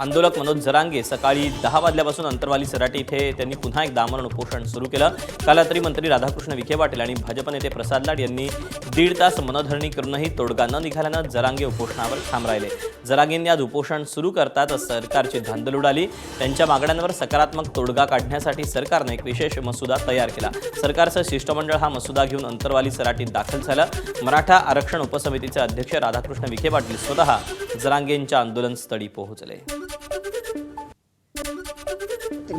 आंदोलक मनोज जरांगे सकाळी 10 वाजल्यापासून अंतरवाली सराटी इथे त्यांनी पुन्हा एकदा आमरण उपोषण सुरू केलं। काल रात्री मंत्री राधाकृष्ण विखे पाटील आणि भाजप नेते प्रसाद लाड यांनी 1.5 तास मनधरणी करूनही तोडगा न निघाल्यानं जरांगे उपोषणावर ठाम राहिले। जरांगेंनी आज उपोषण सुरू करताच सरकारची धांदल उडाली। त्यांच्या मागण्यांवर सकारात्मक तोडगा काढण्यासाठी सरकारने एक विशेष मसुदा तयार केला। सरकारचं शिष्टमंडळ हा मसुदा घेऊन अंतरवाली सराटीत दाखल झालं। मराठा आरक्षण उपसमितीचे अध्यक्ष राधाकृष्ण विखे पाटील स्वतः जरांगेंच्या आंदोलन स्थळी पोहोचले।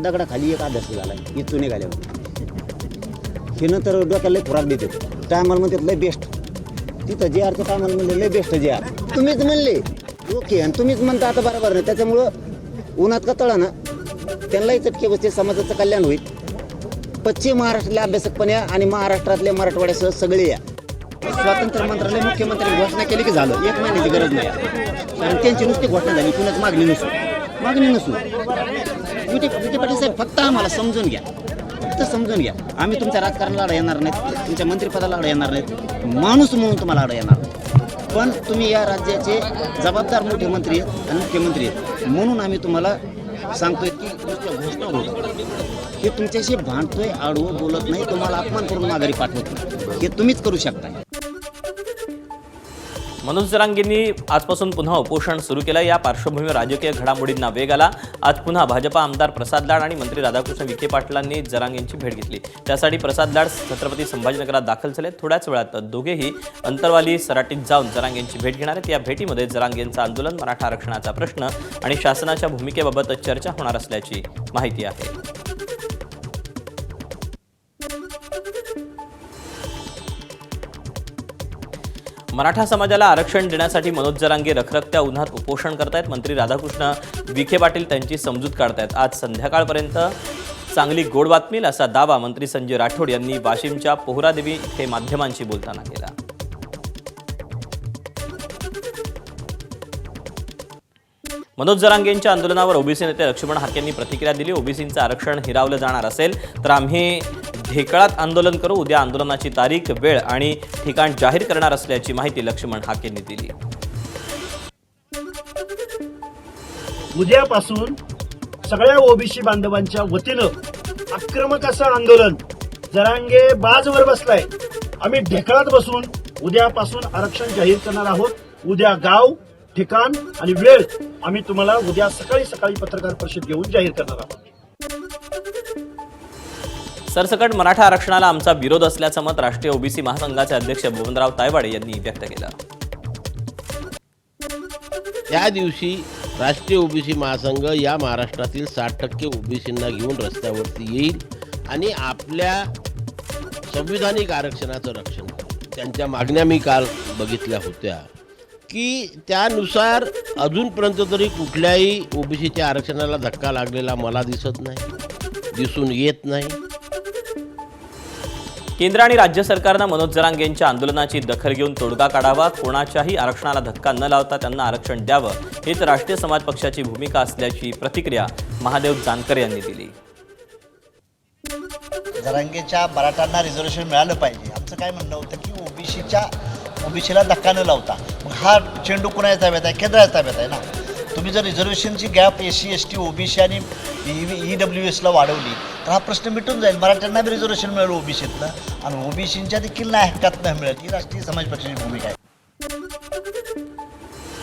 दगडाखाली एक आदर्श झाला इथून निघाल्यावर हिनं तर डोक्याला खुराक देते टायमाला म्हणतात लय बेस्ट तिथं जे आरचं टायमाला म्हणले लय बेस्ट जे आर तुम्हीच म्हणले ओके आणि तुम्हीच म्हणता आता बरोबर नाही त्याच्यामुळं उन्हात का तळा ना त्यांनाही चटके बसते समाजाचं कल्याण होईल। पश्चिम महाराष्ट्रातल्या अभ्यासकपणे आणि महाराष्ट्रातल्या मराठवाड्यासह सगळे या स्वातंत्र्य मंत्रालय मुख्यमंत्र्यांनी घोषणा केली की झालं 1 महिन्याची गरज नाही कारण त्यांची नुसती घोषणा झाली कुणाच मागणी नसू विखे पाटील साहेब फक्त आम्हाला समजून घ्या फक्त समजून घ्या आम्ही तुमच्या राजकारणाला अडा येणार नाहीत तुमच्या मंत्रिपदाला अडा येणार नाहीत माणूस म्हणून तुम्हाला अडा येणार पण तुम्ही या राज्याचे जबाबदार मोठे मंत्री आहेत आणि मुख्यमंत्री आहेत म्हणून आम्ही तुम्हाला सांगतोय की तुमच्या घोषणा होत हे तुमच्याशी भांडतोय आडवं बोलत नाही तुम्हाला अपमान करून माघारी पाठवत नाही हे तुम्हीच करू शकता। मनोज जरांगेंनी आजपासून पुन्हा उपोषण सुरू केलं। या पार्श्वभूमीवर राजकीय घडामोडींना वेग आला। आज पुन्हा भाजपा आमदार प्रसाद लाड आणि मंत्री राधाकृष्ण विखे पाटलांनी जरांगेंची भेट घेतली। त्यासाठी प्रसाद लाड छत्रपती संभाजीनगरात दाखल झाले। थोड्याच वेळात दोघेही अंतरवाली सराटीत जाऊन जरांगेंची भेट घेणार आहेत। या भेटीमध्ये जरांगेंचं आंदोलन मराठा आरक्षणाचा प्रश्न आणि शासनाच्या भूमिकेबाबत चर्चा होणार असल्याची माहिती आहे। मराठा समाजाला आरक्षण देण्यासाठी मनोज जरांगे रखरखत्या उन्हात उपोषण करतायत। मंत्री राधाकृष्ण विखे पाटील त्यांची समजूत काढतायत। आज संध्याकाळपर्यंत चांगली गोड बातमी असा दावा मंत्री संजय राठोड यांनी वाशिमच्या पोहरादेवी इथे माध्यमांशी बोलताना केला। मनोज जरांगेंच्या आंदोलनावर ओबीसी नेते लक्ष्मण हाकेंनी प्रतिक्रिया दिली। ओबीसींचं आरक्षण हिरावलं जाणार असेल तर आम्ही ढेकळात आंदोलन करू। उद्या आंदोलनाची तारीख वेळ आणि ठिकाण जाहीर करणार असल्याची माहिती लक्ष्मण हाकेंनी दिली। उद्यापासून सगळ्या ओबीसी बांधवांच्या वतीनं आक्रमक असं आंदोलन जरांगे बाजवर बसलाय। आम्ही ढेकळात बसून उद्यापासून आरक्षण जाहीर करणार आहोत। उद्या गाव ठिकाण आणि वेळ आम्ही तुम्हाला उद्या सकाळी पत्रकार परिषद घेऊन जाहीर करणार आहोत। सरसकट मराठा आरक्षणाला आमचा विरोध असल्याचं मत राष्ट्रीय ओबीसी महासंघाचे अध्यक्ष भुवनराव तायवाडे यांनी व्यक्त केलं। त्या दिवशी राष्ट्रीय ओबीसी महासंघ या महाराष्ट्रातील 60% ओबीसींना घेऊन रस्त्यावरती येईल आणि आपल्या संविधानिक आरक्षणाचं रक्षण करेल। त्यांच्या मागण्या मी काल बघितल्या होत्या की त्यानुसार अजूनपर्यंत तरी कुठल्याही ओबीसीच्या आरक्षणाला धक्का लागलेला मला दिसत नाही, दिसून येत नाही। केंद्र आणि राज्य सरकारनं मनोज जरांगेंच्या आंदोलनाची दखल घेऊन तोडगा काढावा। कोणाच्याही आरक्षणाला धक्का न लावता त्यांना आरक्षण द्यावं हीच राष्ट्रीय समाज पक्षाची भूमिका असल्याची प्रतिक्रिया महादेव जानकर यांनी दिली। जरांगेच्या मराठ्यांना रिझर्वेशन मिळालं पाहिजे आमचं काय म्हणणं होतं की ओबीसीला धक्का न लावता मग हा चेंडू कुणाच्या ताब्यात आहे केंद्राच्या ताब्यात आहे ना। तुम्ही जर रिझर्वेशनची गॅप SC ST ओबीसी आणि EWSला वाढवली तर हा प्रश्न मिटून जाईल। मराठ्यांना बी रिझर्वेशन मिळेल ओबीसीतलं आणि ओबीसींच्या देखील नाही हक्कात न मिळेल। ही राष्ट्रीय समाज पक्षाची भूमिका आहे।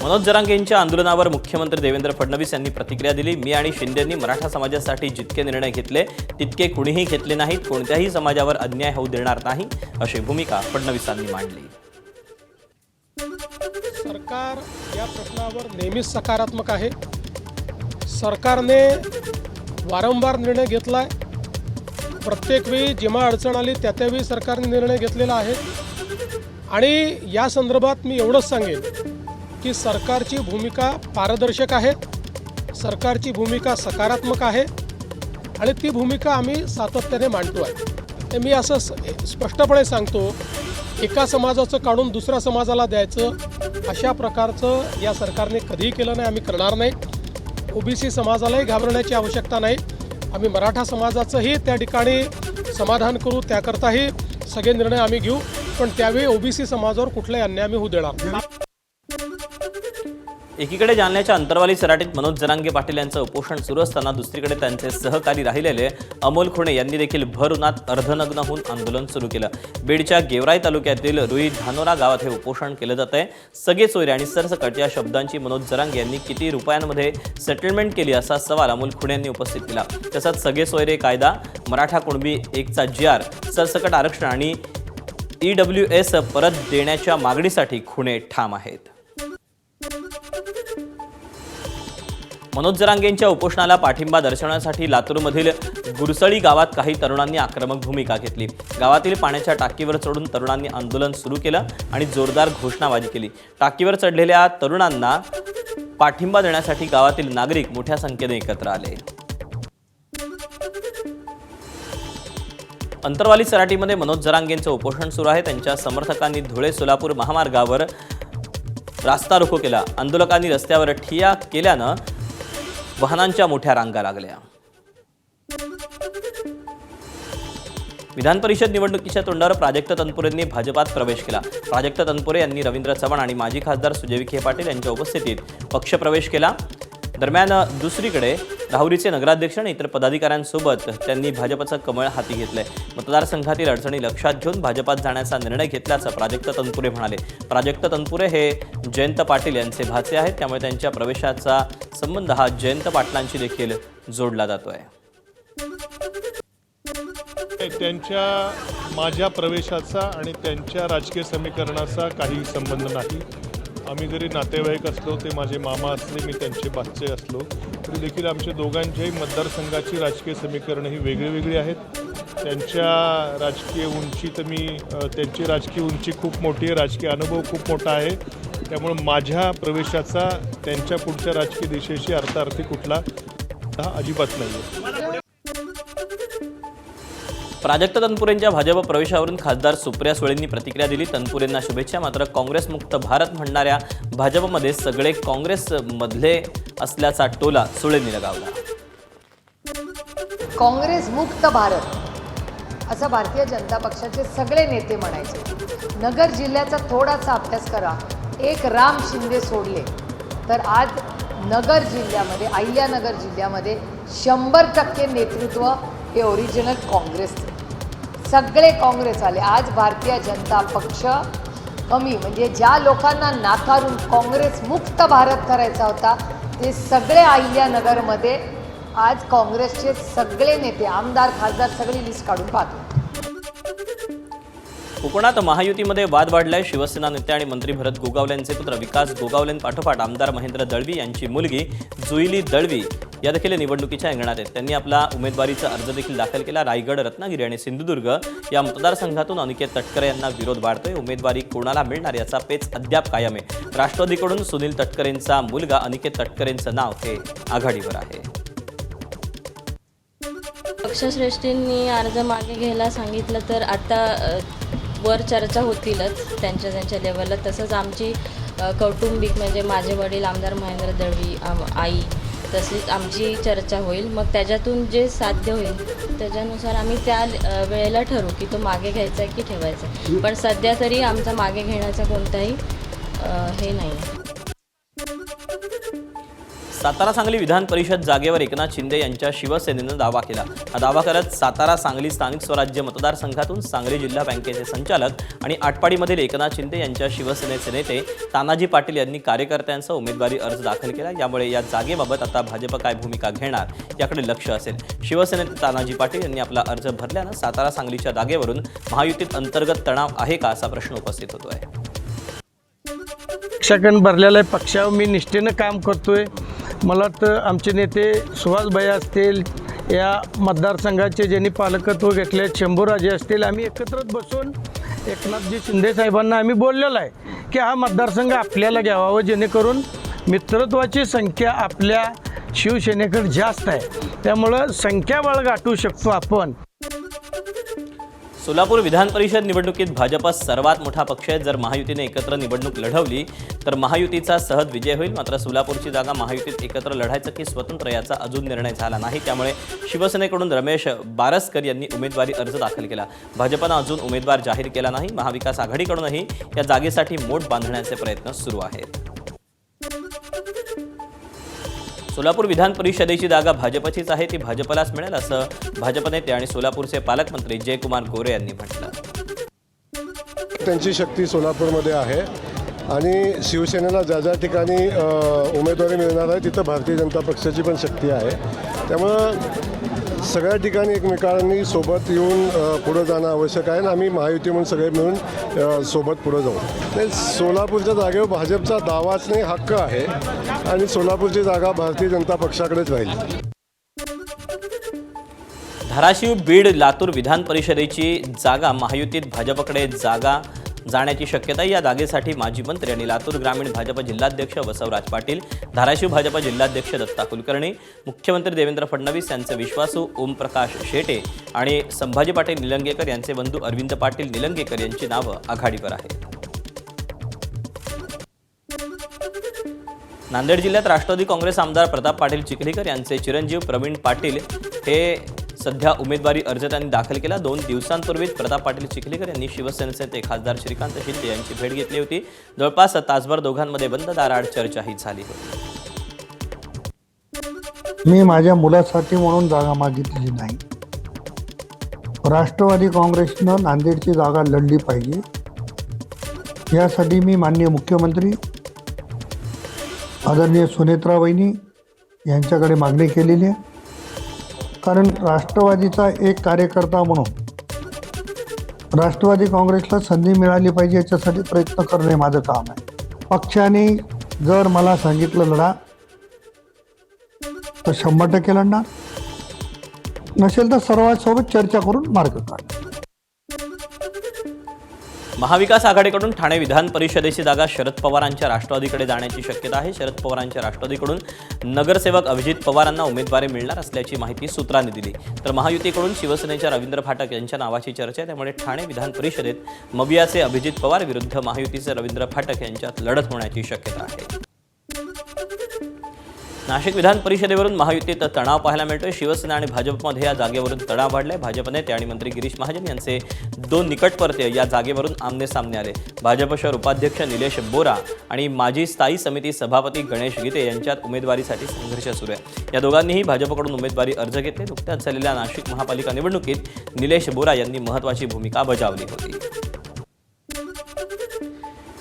मनोज जरांगेंच्या आंदोलनावर मुख्यमंत्री देवेंद्र फडणवीस यांनी प्रतिक्रिया दिली। मी आणि शिंदेंनी मराठा समाजासाठी जितके निर्णय घेतले तितके कुणीही घेतले नाहीत। कोणत्याही समाजावर अन्याय होऊ देणार नाही अशी भूमिका फडणवीसांनी मांडली। सरकार या प्रश्नावर नेहमीच सकारात्मक आहे। सरकारने वारंवार निर्णय घेतलाय। प्रत्येक वेळी जेव्हा अडचण आली त्यावेळी सरकारने निर्णय घेतलेला आहे आणि या संदर्भात मी एवढंच सांगेन की सरकारची भूमिका पारदर्शक आहे, सरकारची भूमिका सकारात्मक आहे आणि ती भूमिका आम्ही सातत्याने मांडतो आहे। मी असं स्पष्टपणे सांगतो एका समाजाचं काढून दुसऱ्या समाजाला द्यायचं अशा प्रकारचं या सरकारने कधीही केलं नाही, आम्ही करणार नाही। ओबीसी समाजालाही घाबरण्याची आवश्यकता नाही। आम्ही मराठा समाजाचंही त्या ठिकाणी समाधान करू, त्याकरताही सगळे निर्णय आम्ही घेऊ, पण त्यावेळी ओबीसी समाजावर कुठलाही अन्याय आम्ही होऊ देणार नाही। एकीकडे जालन्याच्या अंतरवाली सराटीत मनोज जरांगे पाटील यांचं उपोषण सुरू असताना दुसरीकडे त्यांचे सहकारी राहिलेले अमोल खुणे यांनी देखील भर उन्हात अर्धनग्न होऊन आंदोलन सुरू केलं. बीडच्या गेवराई तालुक्यातील रुई धानोरा गावात हे उपोषण केलं जात आहे. सगळे सोयरे आणि सरसकट या शब्दांची मनोज जरांगे यांनी किती रुपयांमध्ये सेटलमेंट केली असा सवाल अमोल खुणे यांनी उपस्थित केला. तसंच सगळे सोयरे कायदा, मराठा कुणबी 1चा GR, सरसकट आरक्षण आणि EWS परत देण्याच्या मागणीसाठी खुणे ठाम आहेत. मनोज जरांगेंच्या उपोषणाला पाठिंबा दर्शवण्यासाठी लातूरमधील गुरसळी गावात काही तरुणांनी आक्रमक भूमिका घेतली. गावातील पाण्याच्या टाकीवर चढून तरुणांनी आंदोलन सुरू केलं आणि जोरदार घोषणाबाजी केली. टाकीवर चढलेल्या तरुणांना पाठिंबा देण्यासाठी गावातील नागरिक मोठ्या संख्येने एकत्र आले. अंतरवाली सराटीमध्ये मनोज जरांगेंचं उपोषण सुरू आहे. त्यांच्या समर्थकांनी धुळे सोलापूर महामार्गावर रास्ता रोको केला. आंदोलकांनी रस्त्यावर ठिय्या केल्यानं वाहनांच्या मोठ्या रांगा लागल्या. विधान परिषद निवडणुकीच्या तोंडावर प्राजक्त तनपुरेंनी भाजपात प्रवेश केला. प्राजक्त तनपुरे यांनी रवींद्र चव्हाण आणि माजी खासदार सुजय विखे पाटील यांच्या उपस्थितीत पक्षप्रवेश केला. दरम्यान दुसरीकडे राहुरीचे नगराध्यक्ष आणि इतर पदाधिकाऱ्यांसोबत त्यांनी भाजपचं कमळ हाती घेतलंय. मतदारसंघातील अडचणी लक्षात घेऊन भाजपात जाण्याचा निर्णय घेतल्याचं प्राजक्त तनपुरे म्हणाले. प्राजक्त तनपुरे हे जयंत पाटील यांचे भाचे आहेत, त्यामुळे त्यांच्या प्रवेशाचा संबंध हा जयंत पाटलांशी देखील जोडला जातोय. माझ्या प्रवेशाचा आणि त्यांच्या राजकीय समीकरणाचा काही संबंध नाही. आम्ही जरी नातेवाईक असलो, ते माझे मामा असले, मी त्यांचे भाचे असलो, तरी देखील आमच्या दोघांच्याही मतदारसंघाची राजकीय समीकरणं ही वेगळी आहेत. त्यांच्या राजकीय उंची तर त्यांची राजकीय उंची खूप मोठी आहे, राजकीय अनुभव खूप मोठा आहे. त्यामुळे माझ्या प्रवेशाचा त्यांच्या पुढच्या राजकीय दिशेशी अर्थार्थी कुठला अजिबात नाही आहे. प्राजक्त तनपुरेंच्या भाजप प्रवेशावरून खासदार सुप्रिया सुळेंनी प्रतिक्रिया दिली. तनपुरेंना शुभेच्छा. मात्र काँग्रेसमुक्त भारत म्हणणाऱ्या भाजपमध्ये सगळे काँग्रेसमधले असल्याचा टोला सुळेंनी लगावला. काँग्रेस मुक्त भारत असं भारतीय जनता पक्षाचे सगळे नेते म्हणायचे. नगर जिल्ह्याचा थोडासा अभ्यास करा. एक राम शिंदे सोडले तर आज नगर जिल्ह्यामध्ये, अहिल्यानगर जिल्ह्यामध्ये 100% नेतृत्व हे ओरिजिनल काँग्रेसचे. सगळे काँग्रेस आले. आज भारतीय जनता पक्ष कमी, म्हणजे ज्या लोकांना नाकारून काँग्रेस मुक्त भारत करायचा होता ते सगळे अहिल्यानगरमध्ये आज काँग्रेसचे सगळे नेते, आमदार, खासदार सगळी लिस्ट काढून पाहतो. कोकणात महायुतीमध्ये वाद वाढलाय. शिवसेना नेते आणि मंत्री भरत गोगावले यांचे पुत्र विकास गोगावलेंपाठोपाठ आमदार महेंद्र दळवी यांची मुलगी जुईली दळवी या देखील निवडणुकीच्या अंगणात आहेत. त्यांनी आपला उमेदवारीचा अर्ज देखील दाखल केला. रायगड, रत्नागिरी आणि सिंधुदुर्ग या मतदारसंघातून अनिकेत तटकरे यांना विरोध वाढतोय. उमेदवारी कोणाला मिळणार याचा पेच अद्याप कायम आहे. राष्ट्रवादीकडून सुनील तटकरेंचा मुलगा अनिकेत तटकरेंचं नाव हे आघाडीवर आहे. पक्षश्रेष्ठींनी अर्ज मागे घ्यायला सांगितलं तर आता वर चर्चा होतीलच त्यांच्या लेवलला. तसंच आमची कौटुंबिक म्हणजे माझे वडील आमदार महेंद्र दळवी, आई, तसेच आमची चर्चा होईल. मग त्याच्यातून जे साध्य होईल त्याच्यानुसार आम्ही त्या वेळेला ठरवू की तो मागे घ्यायचा आहे की ठेवायचा आहे. पण सध्या तरी आमचा मागे घेण्याचा कोणताही हे नाही आहे. सातारा सांगली विधान परिषद जागेवर एकनाथ शिंदे यांच्या शिवसेनेनं दावा केला. हा दावा करत सातारा सांगली स्थानिक स्वराज्य मतदारसंघातून सांगली जिल्हा बँकेचे संचालक आणि आटपाडीमधील एकनाथ शिंदे यांच्या शिवसेनेचे नेते तानाजी पाटील यांनी कार्यकर्त्यांचा उमेदवारी अर्ज दाखल केला. यामुळे या जागेबाबत आता भाजप काय भूमिका घेणार याकडे लक्ष असेल. शिवसेनेत तानाजी पाटील यांनी आपला अर्ज भरल्यानं सातारा सांगलीच्या जागेवरून महायुतीत अंतर्गत तणाव आहे का असा प्रश्न उपस्थित होतोय. पक्षाकडून भरलेला आहे. पक्षावर मी निष्ठेनं काम करतोय. मला तर आमचे नेते सुहासभाई असतील, या मतदारसंघाचे ज्यांनी पालकत्व घेतले, शंभूराजे असतील, आम्ही एकत्र बसून एकनाथजी शिंदे साहेबांना आम्ही बोललेलं आहे की हा मतदारसंघ आपल्याला घ्यावा, जेणेकरून मित्रत्वाची संख्या आपल्या शिवसेनेकडे जास्त आहे. त्यामुळं संख्याबळ गाठू शकतो आपण. सोलापूर विधान परिषद निवडणुकीत भाजप सर्वात मोठा पक्ष आहे. जर महायुतीने एकत्र निवडणूक लढवली तर महायुतीचा सहज विजय होईल. मात्र सोलापूरची जागा महायुतीत एकत्र लढायचं की स्वतंत्र याचा अजून निर्णय झाला नाही. त्यामुळे शिवसेनेकडून रमेश बारसकर यांनी उमेदवारी अर्ज दाखल केला. भाजपनं अजून उमेदवार जाहीर केला नाही. महाविकास आघाडीकडूनही या जागेसाठी मोठ बांधण्याचे प्रयत्न सुरू आहेत. सोलापूर विधान परिषदेची जागा भाजपचीच आहे, ती भाजपलाच मिळेल असं भाजप नेते आणि सोलापूरचे पालकमंत्री जयकुमार गोरे यांनी म्हटलं. त्यांची शक्ती सोलापूरमध्ये आहे आणि शिवसेनेला ज्या ज्या ठिकाणी उमेदवारी मिळणार आहे तिथं भारतीय जनता पक्षाची पण शक्ती आहे. त्यामुळं सगळ्या ठिकाणी एकमेकांनी सोबत येऊन पुढं जाणं आवश्यक आहे आणि आम्ही महायुती म्हणून सगळे मिळून सोबत पुढं जाऊ. ते सोलापूरच्या जागेवर भाजपचा दावाच नाही, हक्क आहे आणि सोलापूरची जागा भारतीय जनता पक्षाकडेच राहील. धाराशिव, बीड, लातूर विधान परिषदेची जागा महायुतीत भाजपकडे जाण्याची शक्यता. या जागेसाठी माजी मंत्री आणि लातूर ग्रामीण भाजप जिल्हाध्यक्ष बसवराज पाटील, धाराशिव भाजप जिल्हाध्यक्ष दत्ता कुलकर्णी, मुख्यमंत्री देवेंद्र फडणवीस यांचे विश्वासू ओमप्रकाश शेटे आणि संभाजी पाटील निलंगेकर यांचे बंधू अरविंद पाटील निलंगेकर यांची नावं आघाडीवर आहेत. नांदेड जिल्ह्यात राष्ट्रवादी काँग्रेस आमदार प्रताप पाटील चिखलीकर यांचे चिरंजीव प्रवीण पाटील हे सध्या उमेदवारी अर्ज त्यांनी दाखल केला. 2 दिवसांपूर्वीच प्रताप पाटील चिखलीकर यांनी शिवसेनेचे नेते खासदार श्रीकांत शिंदे यांची भेट घेतली होती. जवळपास तासभर दोघांमध्ये बंद दाराआड चर्चाही झाली होती. मी माझ्या मुलासाठी म्हणून जागा मागितलेली नाही. राष्ट्रवादी काँग्रेसनं नांदेडची जागा लढली पाहिजे, यासाठी मी माननीय मुख्यमंत्री आदरणीय सुनेत्रा वहिनी यांच्याकडे मागणी केलेली आहे. कारण राष्ट्रवादीचा एक कार्यकर्ता म्हणून राष्ट्रवादी काँग्रेसला संधी मिळाली पाहिजे याच्यासाठी प्रयत्न करणे माझं काम आहे. पक्षाने जर मला सांगितलं लढा तर 100% लढणार, नसेल तर सर्वांसोबत चर्चा करून मार्ग काढणार. महाविकास आघाडीकडून ठाणे विधान परिषदेची जागा शरद पवारांच्या राष्ट्रवादीकडे जाण्याची शक्यता आहे. शरद पवारांच्या राष्ट्रवादीकडून नगरसेवक अभिजित पवारांना उमेदवारी मिळणार असल्याची माहिती सूत्रांनी दिली. तर महायुतीकडून शिवसेनेच्या रवींद्र फाटक यांच्या नावाची चर्चा आहे. त्यामुळे ठाणे विधान परिषदेत मवियाचे अभिजित पवार विरुद्ध महायुतीचे रवींद्र फाटक यांच्यात लढत होण्याची शक्यता आहे. नाशिक विधान परिषदेवरून महायुतीत तणाव पाहायला मिळतोय. शिवसेना आणि भाजपमध्ये या जागेवरून तणाव वाढलाय. भाजप नेते आणि मंत्री गिरीश महाजन यांचे 2 निकटवर्तीय या जागेवरून आमने सामने आले. भाजप शहर उपाध्यक्ष निलेश बोरा आणि माजी स्थायी समिती सभापती गणेश गीते यांच्यात उमेदवारीसाठी संघर्ष सुरू आहे. या दोघांनीही भाजपकडून उमेदवारी अर्ज घेतले. नुकत्याच झालेल्या नाशिक महापालिका निवडणुकीत निलेश बोरा यांनी महत्त्वाची भूमिका बजावली होती.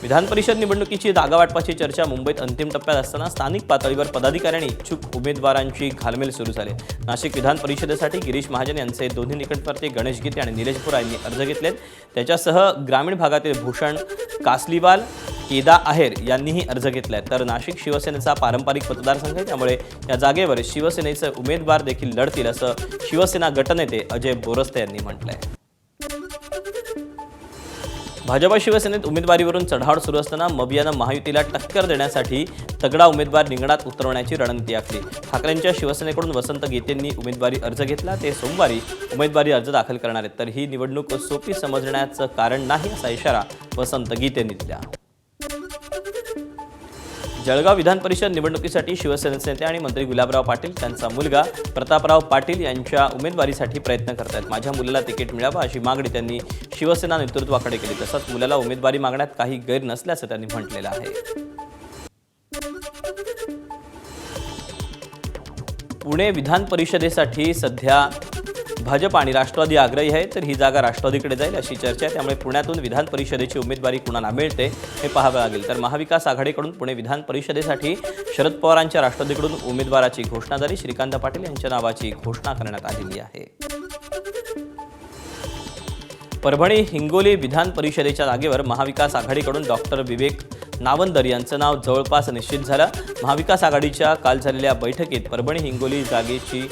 विधान परिषद निवडणुकीची जागा वाटपाची चर्चा मुंबईत अंतिम टप्प्यात असताना स्थानिक पातळीवर पदाधिकारी आणि इच्छुक उमेदवारांची घालमेल सुरू झाली. नाशिक विधान परिषदेसाठी गिरीश महाजन यांचे दोन्ही निकटवर्ती गणेश गीते आणि निलेश बोरा यांनी अर्ज घेतलेत. त्याच्यासह ग्रामीण भागातील भूषण कासलीवाल, केदा आहेर यांनीही अर्ज घेतलाय. तर नाशिक शिवसेनेचा पारंपरिक मतदारसंघ आहे, त्यामुळे या जागेवर शिवसेनेचे उमेदवार देखील लढतील असं शिवसेना गटनेते अजय बोरस्ते यांनी म्हटलंय. भाजप शिवसेनेत उमेदवारीवरून चढाओढ सुरू असताना मवियानं महायुतीला टक्कर देण्यासाठी तगडा उमेदवार रिंगणात उतरवण्याची रणनीती आखली. ठाकरेंच्या शिवसेनेकडून वसंत गीतेंनी उमेदवारी अर्ज घेतला. ते सोमवारी उमेदवारी अर्ज दाखल करणार आहेत. तर ही निवडणूक सोपी समजण्याचं कारण नाही असा इशारा वसंत गीतेंनी दिला. जळगाव विधान परिषद निवडणुकीसाठी शिवसेनेचे नेते आणि मंत्री गुलाबराव पाटील त्यांचा मुलगा प्रतापराव पाटील यांच्या उमेदवारीसाठी प्रयत्न करत आहेत. माझ्या मुलाला तिकीट मिळावं अशी मागणी त्यांनी शिवसेना नेतृत्वाकडे केली. तसंच मुलाला उमेदवारी मागण्यात काही गैर नसल्याचं त्यांनी म्हटलेलं आहे. पुणे विधान परिषदेसाठी सध्या भाजप आणि राष्ट्रवादी आग्रही आहे. तर ही जागा राष्ट्रवादीकडे जाईल अशी चर्चा आहे. त्यामुळे पुण्यातून विधान परिषदेची उमेदवारी कुणाला मिळते हे पाहावं लागेल. तर महाविकास आघाडीकडून पुणे विधान परिषदेसाठी शरद पवारांच्या राष्ट्रवादीकडून उमेदवाराची घोषणा झाली. श्रीकांत पाटील यांच्या नावाची घोषणा करण्यात आलेली आहे. परभणी हिंगोली विधान परिषदेच्या जागेवर महाविकास आघाडीकडून डॉक्टर विवेक नावंदर यांचं नाव जवळपास निश्चित झालं. महाविकास आघाडीच्या काल झालेल्या बैठकीत परभणी हिंगोली जागेची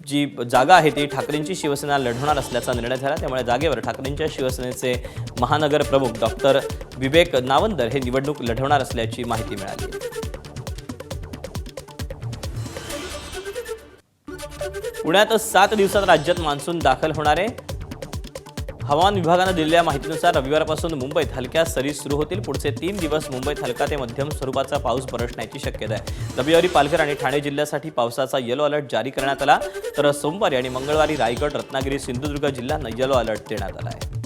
जी जागा आहे ती ठाकरेंची शिवसेना लढवणार असल्याचा निर्णय झाला. त्यामुळे जागेवर ठाकरेंच्या शिवसेनेचे महानगर प्रमुख डॉक्टर विवेक नावंदर हे निवडणूक लढवणार असल्याची माहिती मिळाली. पुण्यात 7 दिवसात राज्यात मान्सून दाखल होणार आहे. हवामान विभागानं दिलेल्या माहितीनुसार रविवारपासून मुंबईत हलक्या सरी सुरू होतील. पुढचे 3 दिवस मुंबईत हलका ते मध्यम स्वरूपाचा पाऊस बरसण्याची शक्यता आहे. रविवारी पालघर आणि ठाणे जिल्ह्यासाठी पावसाचा येलो अलर्ट जारी करण्यात आला. तर सोमवारी आणि मंगळवारी रायगड, रत्नागिरी, सिंधुदुर्ग जिल्ह्यांना येलो अलर्ट देण्यात आला आहे.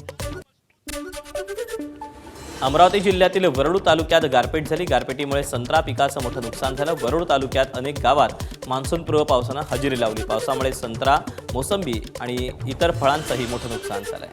अमरावती जिल्ह्यातील वरुड तालुक्यात गारपीट झाली. गारपिटीमुळे संत्रा पिकाचं मोठं नुकसान झालं. वरुड तालुक्यात अनेक गावात मान्सूनपूर्व पावसानं हजेरी लावली. पावसामुळे संत्रा, मोसंबी आणि इतर फळांचंही मोठं नुकसान झालंय.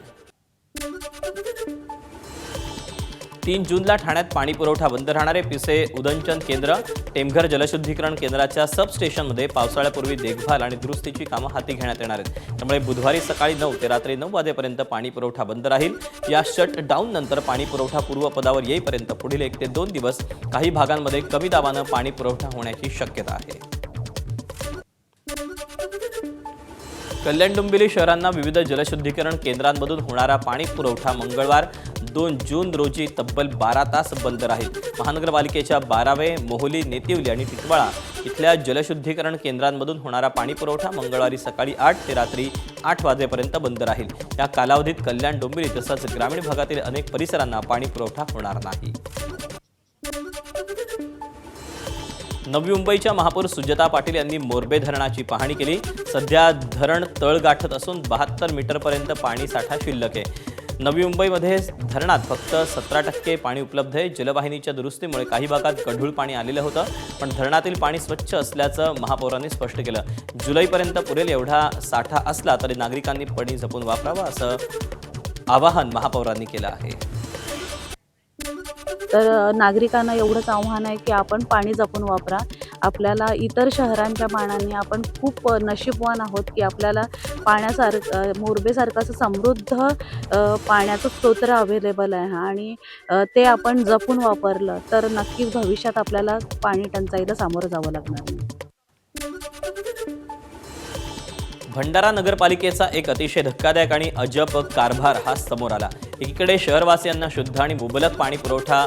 3 जूनला ठाण्यात पाणी पुरवठा बंद राहणारे पिसे उदंचन केंद्र, टेमघर जलशुद्धीकरण केंद्राच्या सबस्टेशनमध्ये पावसाळ्यापूर्वी देखभाल आणि दुरुस्तीची कामं हाती घेण्यात येणार आहेत. त्यामुळे बुधवारी सकाळी 9 ते रात्री 9 वाजेपर्यंत पाणी पुरवठा बंद राहील. या शट डाऊन नंतर पाणी पुरवठा पूर्वपदावर येईपर्यंत पुढील 1 ते 2 दिवस काही भागांमध्ये कमी दाबानं पाणी पुरवठा होण्याची शक्यता आहे. कल्याण डोंबिवली शहरांना विविध जलशुद्धीकरण केंद्रांमधून होणारा पाणी पुरवठा मंगळवार 2 जून रोजी तब्बल 12 तास बंद राहील. महानगरपालिकेच्या 12वे, मोहोली, नेतिवली आणि टिटवाळा इथल्या जलशुद्धीकरण केंद्रांमधून होणारा पाणी पुरवठा मंगळवारी सकाळी 8 ते रात्री 8 वाजेपर्यंत बंद राहील. या कालावधीत कल्याण डोंबिवली तसंच ग्रामीण भागातील अनेक परिसरांना पाणी पुरवठा होणार नाही. नवी मुंबईच्या महापौर सुजाता पाटील यांनी मोरबे धरणाची पाहणी केली. सध्या धरण तळ गाठत असून 72 मीटरपर्यंत पाणी साठा शिल्लक आहे. नवी मुंबईमध्ये धरणात फक्त 17% पाणी उपलब्ध आहे. जलवाहिनीच्या दुरुस्तीमुळे काही भागात गढूळ पाणी आलेलं होतं, पण धरणातील पाणी स्वच्छ असल्याचं महापौरांनी स्पष्ट केलं. जुलैपर्यंत पुरेल एवढा साठा असला तरी नागरिकांनी पाणी जपून वापरावं असं आवाहन महापौरांनी केलं आहे. तर नागरिकांना एवढंच आव्हान आहे की आपण पाणी जपून वापरा. आपल्याला इतर शहरांच्या मानाने आपण खूप नशीबवान आहोत की आपल्याला पाण्यासारखं मोरबेसारखं असं समृद्ध पाण्याचं स्तोत्र अवेलेबल आहे आणि ते आपण जपून वापरलं तर नक्कीच भविष्यात आपल्याला पाणी टंचाईला सामोरं जावं लागणार नाही. भंडारा नगरपालिकेचा एक अतिशय धक्कादायक आणि अजब कारभार हा समोर आला. एकीकडे शहरवासियांना शुद्ध आणि मुबलक पाणी पुरवठा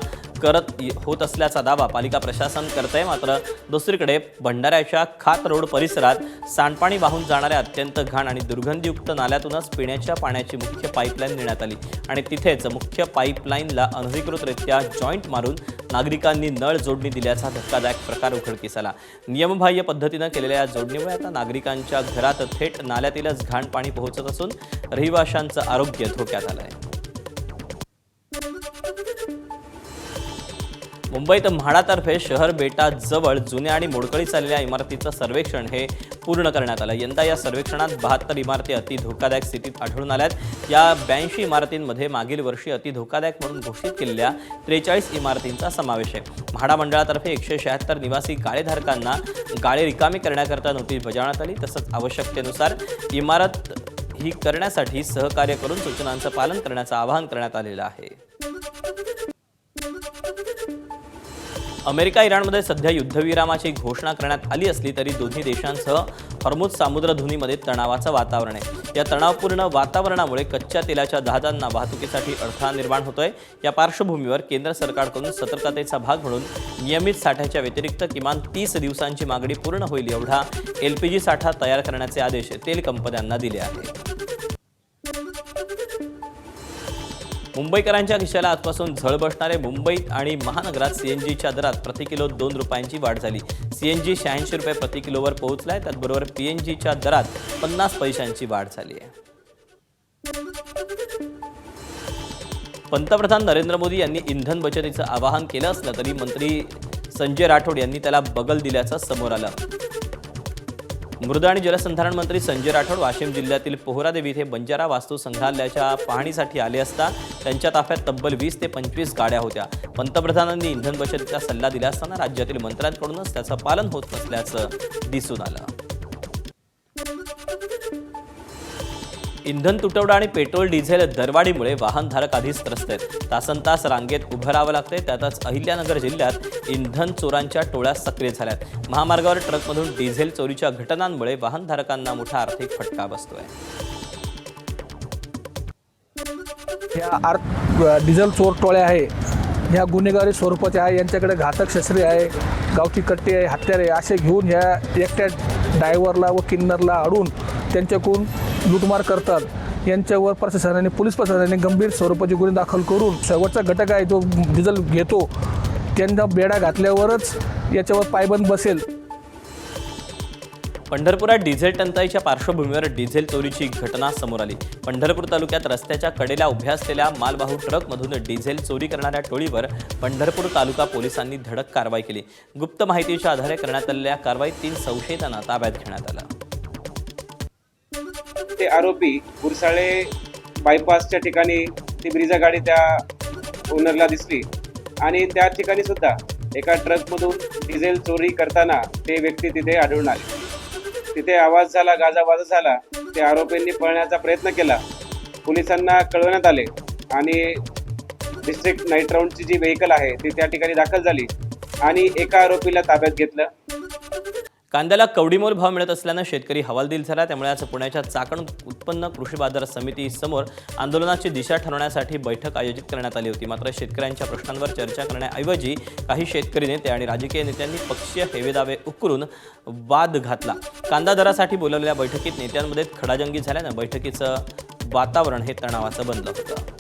होत असल्याचा दावा पालिका प्रशासन करतंय, मात्र दुसरीकडे भंडाऱ्याच्या खात रोड परिसरात सांडपाणी वाहून जाणाऱ्या अत्यंत घाण आणि दुर्गंधीयुक्त नाल्यातूनच पिण्याच्या पाण्याची मुख्य पाईपलाईन नेण्यात आली आणि तिथेच मुख्य पाईपलाईनला अनधिकृतरित्या जॉईंट मारून नागरिकांनी नळ जोडणी दिल्याचा धक्कादायक प्रकार उघडकीस आला. नियमबाह्य पद्धतीनं केलेल्या या जोडणीमुळे आता नागरिकांच्या घरात थेट नाल्यातीलच घाण पाणी पोहोचत असून रहिवाशांचं आरोग्य धोक्यात आलं आहे. मुंबईत म्हाडातर्फे शहर बेटाजवळ जुन्या आणि मोडकळीस आलेल्या इमारतीचं सर्वेक्षण हे पूर्ण करण्यात आलं. यंदा या सर्वेक्षणात 72 इमारती अति धोकादायक स्थितीत आढळून आल्यात. या 82 इमारतींमध्ये मागील वर्षी अति धोकादायक म्हणून घोषित केलेल्या 43 इमारतींचा समावेश आहे. म्हाडा मंडळातर्फे 176 निवासी गाळेधारकांना गाळे रिकामी करण्याकरता नोटीस बजावण्यात आली. तसंच आवश्यकतेनुसार इमारत ही करण्यासाठी सहकार्य करून सूचनांचं पालन करण्याचं आवाहन करण्यात आलेलं आहे. अमेरिका इराणमध्ये सध्या युद्धविरामाची घोषणा करण्यात आली असली तरी दोन्ही देशांसह हॉर्मुझ सामुद्रधुनीमध्ये तणावाचं वातावरण आहे. या तणावपूर्ण वातावरणामुळे कच्च्या तेलाच्या जहाजांना वाहतुकीसाठी अडथळा निर्माण होतोय. या पार्श्वभूमीवर केंद्र सरकारकडून सतर्कतेचा भाग म्हणून नियमित साठ्याच्या व्यतिरिक्त किमान 30 दिवसांची मागणी पूर्ण होईल एवढा LPG साठा तयार करण्याचे आदेश तेल कंपन्यांना दिले आहेत. मुंबईकरांच्या खिशाला आजपासून झळ बसणारे. मुंबईत आणि महानगरात CNGच्या दरात प्रति किलो 2 रुपयांची वाढ झाली. CNG 86 रुपये प्रति किलोवर पोहोचलाय. त्याचबरोबर PNGच्या दरात 50 पैशांची वाढ झाली आहे. पंतप्रधान नरेंद्र मोदी यांनी इंधन बचतीचं आवाहन केलं असलं तरी मंत्री संजय राठोड यांनी त्याला बगल दिल्याचं समोर आलं. मृद आणि जलसंधारण मंत्री संजय राठोड वाशिम जिल्ह्यातील पोहरादेवी येथे बंजारा वास्तू संग्रहालयाच्या पाहणीसाठी आले असता त्यांच्या ताफ्यात तब्बल 20 ते 25 गाड्या होत्या. पंतप्रधानांनी इंधन बचतीचा सल्ला दिला असताना राज्यातील मंत्र्यांकडूनच त्याचं पालन होत नसल्याचं दिसून आलं. इंधन तुटवडा आणि पेट्रोल डिझेल दरवाढीमुळे वाहनधारक आधीच त्रस्त आहेत. तासनतास रांगेत उभं राहावं लागतंय. त्यातच अहिल्यानगर जिल्ह्यात इंधन चोरांच्या टोळ्या सक्रिय झाल्यात. महामार्गावर ट्रकमधून डिझेल चोरीच्या घटनांमुळे वाहनधारकांना मोठा आर्थिक फटका बसतोय. या डिझेल चोर टोळ्या आहे, ह्या गुन्हेगारी स्वरूपाच्या आहे. यांच्याकडे घातक शस्त्रे आहे, गावठी कट्टी आहे, हत्यारे असे घेऊन ह्या एकट्या ड्रायव्हरला व किन्नरला अडून त्यांच्याकडून लूटमार करतात. यांच्यावर प्रशासनाने, पोलीस प्रशासनाने गंभीर स्वरूपाचे गुन्हे दाखल करून शेवटचा घटक आहे जो डिझेल घेतो त्यांना बेडा घातल्यावरच याच्यावर पायबंद बसेल. पंढरपुरात डिझेल टंचाईच्या पार्श्वभूमीवर डिझेल चोरीची घटना समोर आली। पंढरपूर तालुक्यात रस्त्याच्या कडेला उभ्या असलेल्या मालवाहू ट्रकमधून डिझेल चोरी करणाऱ्या टोळीवर पंढरपूर तालुका पोलिसांनी धडक कारवाई केली। गुप्त माहितीच्या आधारे करण्यात आलेल्या कारवाईत 3 संशयितांना ताब्यात घेण्यात आलं। ते आरोपी गुरसाळे बायपासच्या ठिकाणी ती ब्रिजा गाडी त्या ओनरला दिसली आणि त्या ठिकाणी सुद्धा एका ट्रकमधून डिझेल चोरी करताना ते व्यक्ती तिथे आढळून आले। तिथे आवाज झाला, गाजावाजा झाला। त्या आरोपींनी पळण्याचा प्रयत्न केला। पोलिसांना कळवण्यात आले आणि डिस्ट्रिक्ट नाईट राऊंडची जी व्हेकल आहे ती त्या ठिकाणी दाखल झाली आणि एका आरोपीला ताब्यात घेतलं। कांद्याला कवडीमोल भाव मिळत असल्यानं शेतकरी हवालदिल झाला। त्यामुळे आज पुण्याच्या चाकण उत्पन्न कृषी बाजार समिती समोर आंदोलनाची दिशा ठरवण्यासाठी बैठक आयोजित करण्यात आली होती। मात्र शेतकऱ्यांच्या प्रश्नांवर चर्चा करण्याऐवजी काही शेतकरी नेते आणि राजकीय नेत्यांनी पक्षीय हेवेदावे उकरून वाद घातला। कांदा दरासाठी बोलवलेल्या बैठकीत नेत्यांमध्ये खडाजंगी झाल्यानं बैठकीचं वातावरण हे तणावाचं बनलं होतं।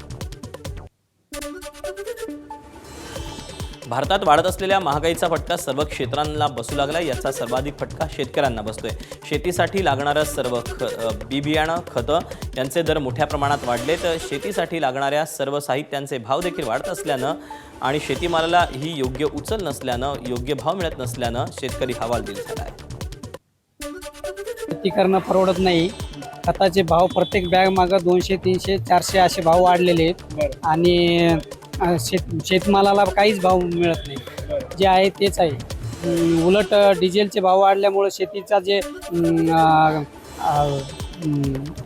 भारतात वाढत असलेल्या महागाईचा फटका सर्व क्षेत्रांना बसू लागला। याचा सर्वाधिक फटका शेतकऱ्यांना बसतोय। शेतीसाठी लागणारं सर्व बी बियाणं, खतं यांचे दर मोठ्या प्रमाणात वाढले, तर शेतीसाठी लागणाऱ्या सर्व साहित्यांचे भाव देखील वाढत असल्यानं आणि शेतीमालाला ही योग्य उचल नसल्यानं, योग्य भाव मिळत नसल्यानं शेतकरी हवालदिल झाला आहे। शेती करणं परवडत नाही। खताचे भाव प्रत्येक बॅग मागं 200, 300, 400 असे भाव वाढलेले आहेत आणि शेतमालाला काहीच भाव मिळत नाही। जे आहे तेच आहे। उलट डिझेलचे भाव वाढल्यामुळे शेतीचा जे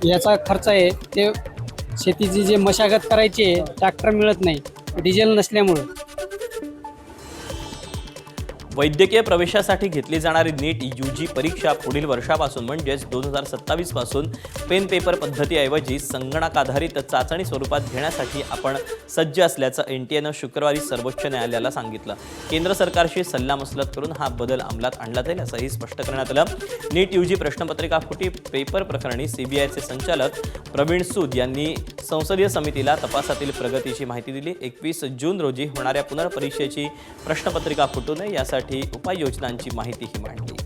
याचा खर्च आहे ते शेतीची जे मशागत करायची आहे ट्रॅक्टर मिळत नाही डिझेल नसल्यामुळे। वैद्यकीय प्रवेशासाठी घेतली जाणारी नीट UG परीक्षा पुढील वर्षापासून म्हणजेच 2027 पासून पेन पेपर पद्धतीऐवजी संगणकाधारित चाचणी स्वरूपात घेण्यासाठी आपण सज्ज असल्याचं NTAनं शुक्रवारी सर्वोच्च न्यायालयाला सांगितलं। केंद्र सरकारशी सल्लामसलत करून हा बदल अंमलात आणला जाईल असंही स्पष्ट करण्यात आलं। नीट UG प्रश्नपत्रिका फुटी पेपर प्रकरणी CBIचे संचालक प्रवीण सूद यांनी संसदीय समितीला तपासातील प्रगतीची माहिती दिली। 21 जून रोजी होणाऱ्या पुनर्परीक्षेची प्रश्नपत्रिका फुटू नये यासाठी उपाययोजनांची माहितीही मांडली।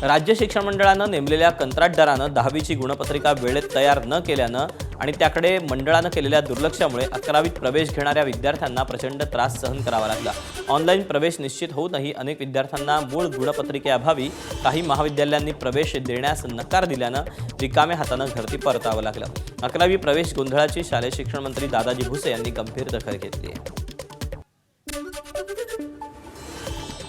राज्य शिक्षण मंडळानं नेमलेल्या कंत्राटदारानं 10वीची गुणपत्रिका वेळेत तयार न केल्यानं आणि त्याकडे मंडळानं केलेल्या दुर्लक्षामुळे 11वीत प्रवेश घेणाऱ्या विद्यार्थ्यांना प्रचंड त्रास सहन करावा लागला। ऑनलाईन प्रवेश निश्चित होऊनही अनेक विद्यार्थ्यांना मूळ गुणपत्रिकेअभावी काही महाविद्यालयांनी प्रवेश देण्यास नकार दिल्यानं रिकाम्या हातानं घरती परतावं लागलं। 11वी प्रवेश गोंधळाची शालेय शिक्षण मंत्री दादाजी भुसे यांनी गंभीर दखल घेतली आहे।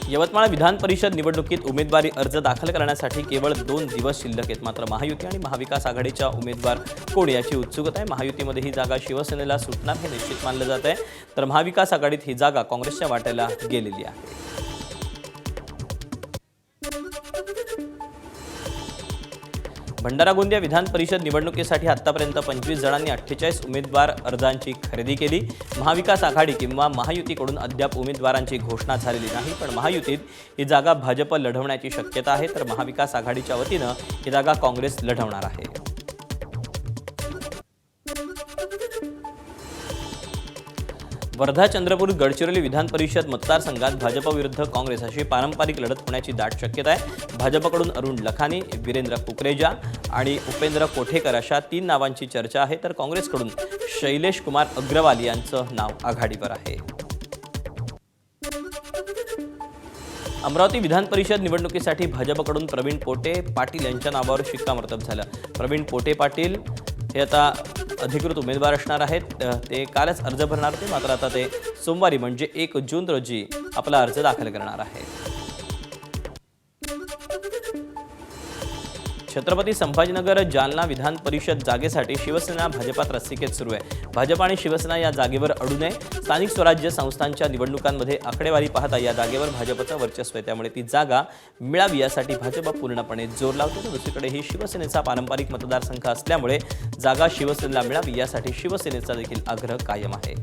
यवतमाळ विधान परिषद निवडणुकीत उमेदवारी अर्ज दाखल करण्यासाठी केवळ 2 दिवस शिल्लक आहेत। मात्र महायुती आणि महाविकास आघाडीच्या उमेदवार कोण याची उत्सुकता आहे। महायुतीमध्ये ही जागा शिवसेनेला सुटणार हे निश्चित मानलं जात आहे, तर महाविकास आघाडीत ही जागा काँग्रेसच्या वाट्याला गेलेली आहे। भंडारा गोंदिया विधान परिषद निवडणुकीसाठी आतापर्यंत 25 जणांनी 48 उमेदवार अर्जांची खरेदी केली। महाविकास आघाडी किंवा महायुतीकडून अद्याप उमेदवारांची घोषणा झालेली नाही, पण महायुतीत ही जागा भाजप लढवण्याची शक्यता आहे, तर महाविकास आघाडीच्या वतीनं ही जागा काँग्रेस लढवणार आहे। वर्धा, चंद्रपूर, गडचिरोली विधान परिषद मतदारसंघात भाजप विरुद्ध काँग्रेस अशी पारंपरिक लढत होण्याची दाट शक्यता आहे। भाजपकडून अरुण लखानी, वीरेंद्र कुकरेजा आणि उपेंद्र कोठेकर अशा 3 नावांची चर्चा आहे, तर काँग्रेसकडून शैलेश कुमार अग्रवाल यांचं नाव आघाडीवर आहे। अमरावती विधान परिषद निवडणुकीसाठी भाजपकडून प्रवीण पोटे पाटील यांच्या नावावर शिक्कामोर्तब झालं। प्रवीण पोटे पाटील हे आता अधिकृत उमेदवार असणार आहेत। ते कालच अर्ज भरणार होते, मात्र आता ते सोमवारी म्हणजे 1 जून रोजी आपला अर्ज दाखल करणार आहेत। छत्रपती संभाजीनगर जालना विधान परिषद जागेसाठी शिवसेना भाजपात रस्सीखेच सुरू आहे। भाजप आणि शिवसेना या जागेवर अडू नये। स्थानिक स्वराज्य संस्थांच्या निवडणुकांमध्ये आकडेवारी पाहता या जागेवर भाजपचं वर्चस्व आहे, त्यामुळे ती जागा मिळावी यासाठी भाजप पूर्णपणे जोर लावते। दुसरीकडे ही शिवसेनेचा पारंपरिक मतदारसंघ असल्यामुळे जागा शिवसेनेला मिळावी यासाठी शिवसेनेचा देखील आग्रह कायम आहे।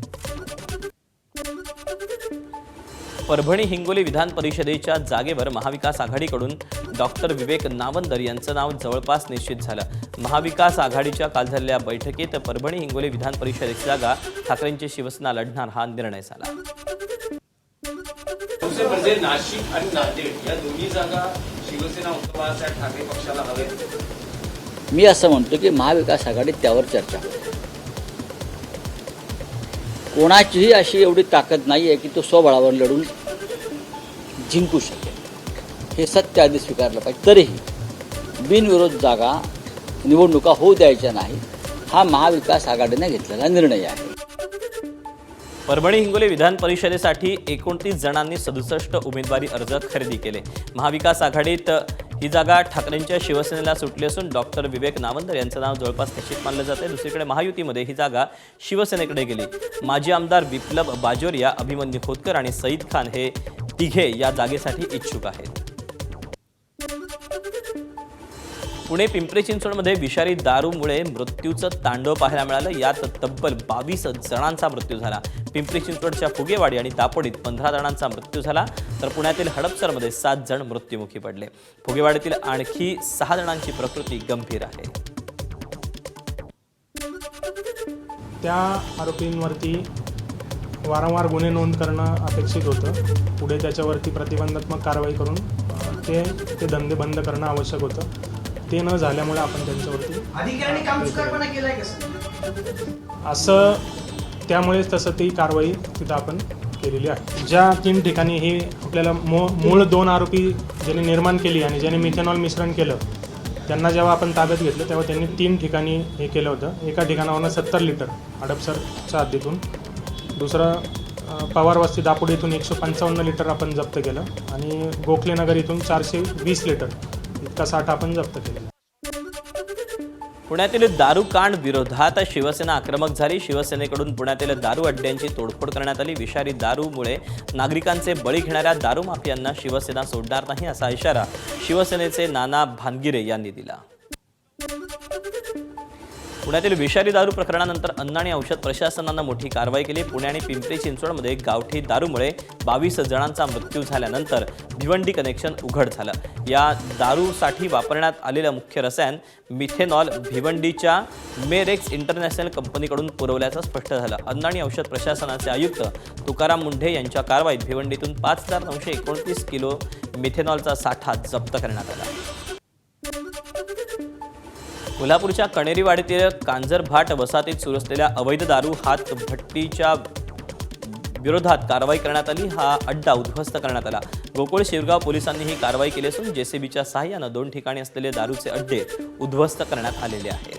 परभणी हिंगोली विधान परिषदेच्या जागेवर महाविकास आघाडीकडून डॉक्टर विवेक नावंदर यांचं नाव जवळपास निश्चित झालं। महाविकास आघाडीच्या काल झालेल्या बैठकीत परभणी हिंगोली विधान परिषदेची जागा ठाकरेंची शिवसेना लढणार हा निर्णय झाला। दुसरे म्हणजे नाशिक आणि नांदेड या दोन्ही जागा शिवसेना उद्धव बाळासाहेब ठाकरे पक्षाला हवेत. मी असं म्हणतो की महाविकास आघाडीत त्यावर चर्चा होते. कोणाचीही अशी एवढी ताकद नाही आहे की तो स्वबळावर लढून जिंकू शकेल. हे सत्य आधी स्वीकारलं पाहिजे. तरीही बिनविरोध जागा निवडणुका होऊ द्यायच्या नाही, हा महाविकास आघाडीने घेतलेला निर्णय आहे. परभणी हिंगोली विधान परिषदेसाठी 29 जणांनी 67 उमेदवारी अर्ज खरेदी केले. महाविकास आघाडीत ही जागा ठाकरेंच्या शिवसेनेला सुटली असून डॉक्टर विवेक नावंदर यांचं नाव जवळपास निश्चित मानलं जाते. दुसरीकडे महायुतीमध्ये ही जागा शिवसेनेकडे गेली. माजी आमदार विप्लव बाजोरिया, अभिमन्यू खोतकर आणि सईद खान हे तिघे या जागेसाठी इच्छुक आहेत. पुणे पिंपरी चिंचवडमध्ये विषारी दारूमुळे मृत्यूचं तांडव पाहायला मिळालं. यात तब्बल 22 जणांचा मृत्यू झाला. पिंपरी चिंचवडच्या फुगेवाडी आणि दापोडीत 15 जणांचा मृत्यू झाला, तर पुण्यातील हडपसरमध्ये 7 जण मृत्युमुखी पडले. फुगेवाडीतील आणखी 6 जणांची प्रकृती गंभीर आहे. त्या आरोपींवरती वारंवार गुन्हे नोंद करणं अपेक्षित होतं. पुढे त्याच्यावरती प्रतिबंधात्मक कारवाई करून ते धंदे बंद करणं आवश्यक होतं. ते न झाल्यामुळे आपण त्यांच्यावरती असं त्यामुळेच तसं ती कारवाई तिथं आपण केलेली आहे. ज्या 3 ठिकाणी हे आपल्याला मूळ 2 आरोपी ज्यांनी निर्माण केली आणि ज्यांनी मिथेनॉल मिश्रण केलं, त्यांना जेव्हा आपण ताब्यात घेतलं तेव्हा त्यांनी 3 ठिकाणी हे केलं होतं. एका ठिकाणावरून 70 लिटर हडपसरच्या हद्दीतून, दुसरं पवारवस्ती दापोडी इथून 155 लिटर आपण जप्त केलं आणि गोखलेनगर इथून 420 लिटर इतका साठा आपण जप्त केलेला. पुण्यातील दारूकांड विरोधात शिवसेना आक्रमक झाली. शिवसेनेकडून पुण्यातील दारू अड्ड्यांची तोडफोड करण्यात आली. विषारी दारूमुळे नागरिकांचे बळी घेणाऱ्या दारू माफियांना शिवसेना सोडणार नाही, असा इशारा शिवसेनेचे नाना भानगिरे यांनी दिला. पुण्यातील विषारी दारू प्रकरणानंतर अन्न आणि औषध प्रशासनानं मोठी कारवाई केली. पुणे आणि पिंपरी चिंचवडमध्ये गावठी दारूमुळे 22 जणांचा मृत्यू झाल्यानंतर भिवंडी कनेक्शन उघड झालं. या दारूसाठी वापरण्यात आलेलं मुख्य रसायन मिथेनॉल भिवंडीच्या मेरेक्स इंटरनॅशनल कंपनीकडून पुरवल्याचं स्पष्ट झालं. अन्न आणि औषध प्रशासनाचे आयुक्त तुकाराम मुंढे यांच्या कारवाईत भिवंडीतून 5,929 किलो मिथेनॉलचा साठा जप्त करण्यात आला. कोल्हापूरच्या कणेरीवाडीतील कांजरभाट वसाहतीत सुरू असलेल्या अवैध दारू हात भट्टीच्या विरोधात कारवाई करण्यात आली. हा अड्डा उद्ध्वस्त करण्यात आला. गोकुळ शिरगाव पोलिसांनी ही कारवाई केली असून जेसीबीच्या सहाय्यानं 2 ठिकाणी असलेले दारूचे अड्डे उद्ध्वस्त करण्यात आलेले आहेत.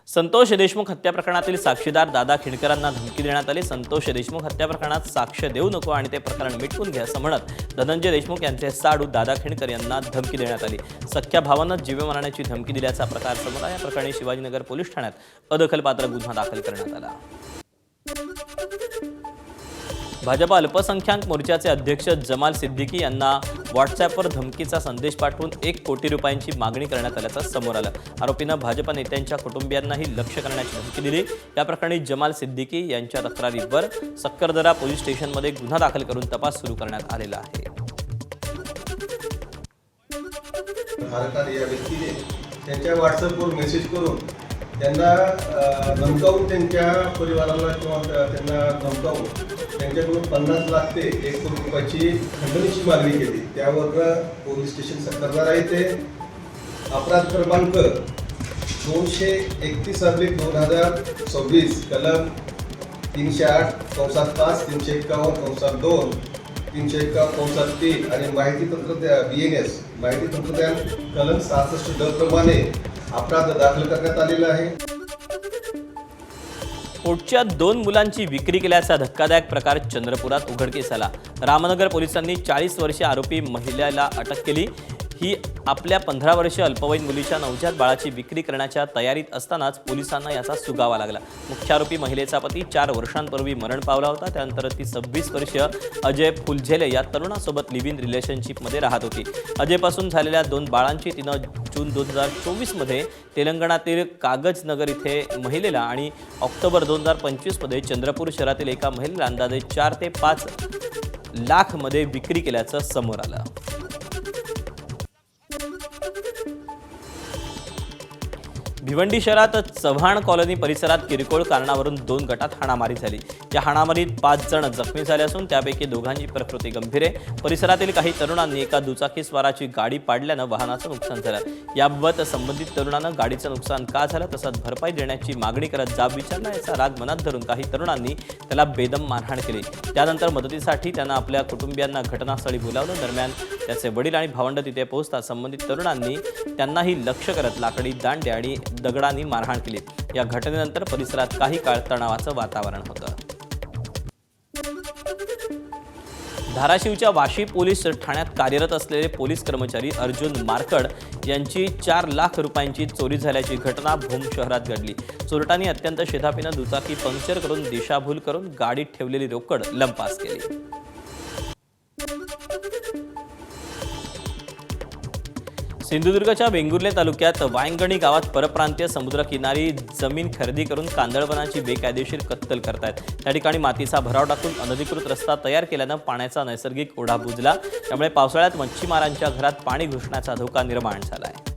संतोष देशमुख हत्या प्रकरणातील साक्षीदार दादा खिंडकरांना धमकी देण्यात आली. संतोष देशमुख हत्या प्रकरणात साक्ष देऊ नको आणि ते प्रकरण मिटवून घ्या असं म्हणत धनंजय देशमुख यांचे साडू दादा खिंडकर यांना धमकी देण्यात आली. सख्या भावानं जीवे मारण्याची धमकी दिल्याचा प्रकार समोर आला. या प्रकरणी शिवाजीनगर पोलीस ठाण्यात अदखलपात्र गुन्हा दाखल करण्यात आला. भाजप अल्पसंख्याक मोर्चाचे अध्यक्ष जमाल सिद्दीकी यांना व्हॉट्सॲपवर धमकीचा संदेश पाठवून 1 कोटी रुपयांची मागणी करण्यात आल्याचं समोर आलं. आरोपीनं भाजप नेत्यांच्या कुटुंबियांनाही लक्ष्य करण्याची धमकी दिली. या प्रकरणी जमाल सिद्दीकी यांच्या तक्रारीवर सक्करदरा पोलीस स्टेशनमध्ये गुन्हा दाखल करून तपास सुरू करण्यात आलेला आहे. या व्यक्तीने त्यांच्या व्हॉट्सअपवर मेसेज करून त्यांना धमकावून त्यांच्या परिवाराला किंवा त्यांना धमकावून त्यांच्याकडून 50 लाख ते 1 कोटी रुपयाची खंडणीची मागणी केली. त्यावर पोलीस स्टेशन सक्करदरा येथे अपराध क्रमांक 231/2026 कलम 308(5), 351(2), 351(3) आणि माहिती तंत्रज्ञान BNS माहिती तंत्रज्ञान कलम 66(ड) प्रमाणे अपराध दाखल करण्यात आलेला आहे. पोटच्या 2 मुलांची विक्री केल्याचा धक्कादायक प्रकार चंद्रपुरात उघडकीस आला. रामनगर पोलिसांनी 40 वर्षीय आरोपी महिलेला अटक केली. ही आपल्या 15 वर्षीय अल्पवयीन मुलीच्या नवजात बाळाची विक्री करण्याच्या तयारीत असतानाच पोलिसांना याचा सुगावा लागला. मुख्य आरोपी महिलेचा पती 4 वर्षांपूर्वी मरण पावला होता. त्यानंतर ती 26 वर्षीय अजय फुलझेले या तरुणासोबत लिव्ह इन रिलेशनशिपमध्ये राहत होती. अजयपासून झालेल्या 2 बाळांची तिनं जून 2024मध्ये तेलंगणातील कागजनगर इथे महिलेला आणि ऑक्टोबर 2025मध्ये चंद्रपूर शहरातील एका महिलेला अंदाजे 4 ते 5 लाखमध्ये विक्री केल्याचं समोर आलं. भिवंडी शहरात चव्हाण कॉलनी परिसरात किरकोळ कारणावरून 2 गटात हाणामारी झाली. या हाणामारीत 5 जण जखमी झाले असून त्यापैकी दोघांची प्रकृती गंभीर आहे. परिसरातील काही तरुणांनी एका दुचाकीस्वाराची गाडी पाडल्यानं वाहनाचं नुकसान झालं. याबाबत संबंधित तरुणानं गाडीचं नुकसान का झालं तसंच भरपाई देण्याची मागणी करत जाब विचारला. याचा राग मनात धरून काही तरुणांनी त्याला बेदम मारहाण केली. त्यानंतर मदतीसाठी त्यानं आपल्या कुटुंबियांना घटनास्थळी बोलावलं. दरम्यान त्याचे वडील आणि भावंड तिथे पोहोचता संबंधित तरुणांनी त्यांनाही लक्ष्य करत लाकडी दांडे आणि दगडांनी मारहाण केली. या घटनेनंतर परिसरात काही काळ तणावाचं वातावरण होतं. धाराशिवच्या वाशी पोलीस ठाण्यात कार्यरत असलेले पोलीस कर्मचारी अर्जुन मारकड यांची 4 लाख रुपयांची चोरी झाल्याची घटना भूम शहरात घडली. चोरट्यांनी अत्यंत शेतापीनं दुचाकी पंक्चर करून दिशाभूल करून गाडीत ठेवलेली रोकड लंपास केली. सिंधुदुर्गच्या वेंगुर्ले तालुक्यात वायंगणी गावात परप्रांतीय समुद्रकिनारी जमीन खरेदी करून कांदळवनाची बेकायदेशीर कत्तल करतायत. त्या ठिकाणी मातीचा भराव टाकून अनधिकृत रस्ता तयार केल्यानं पाण्याचा नैसर्गिक ओढा बुजला. त्यामुळे पावसाळ्यात मच्छीमारांच्या घरात पाणी घुसण्याचा धोका निर्माण झाला आहे.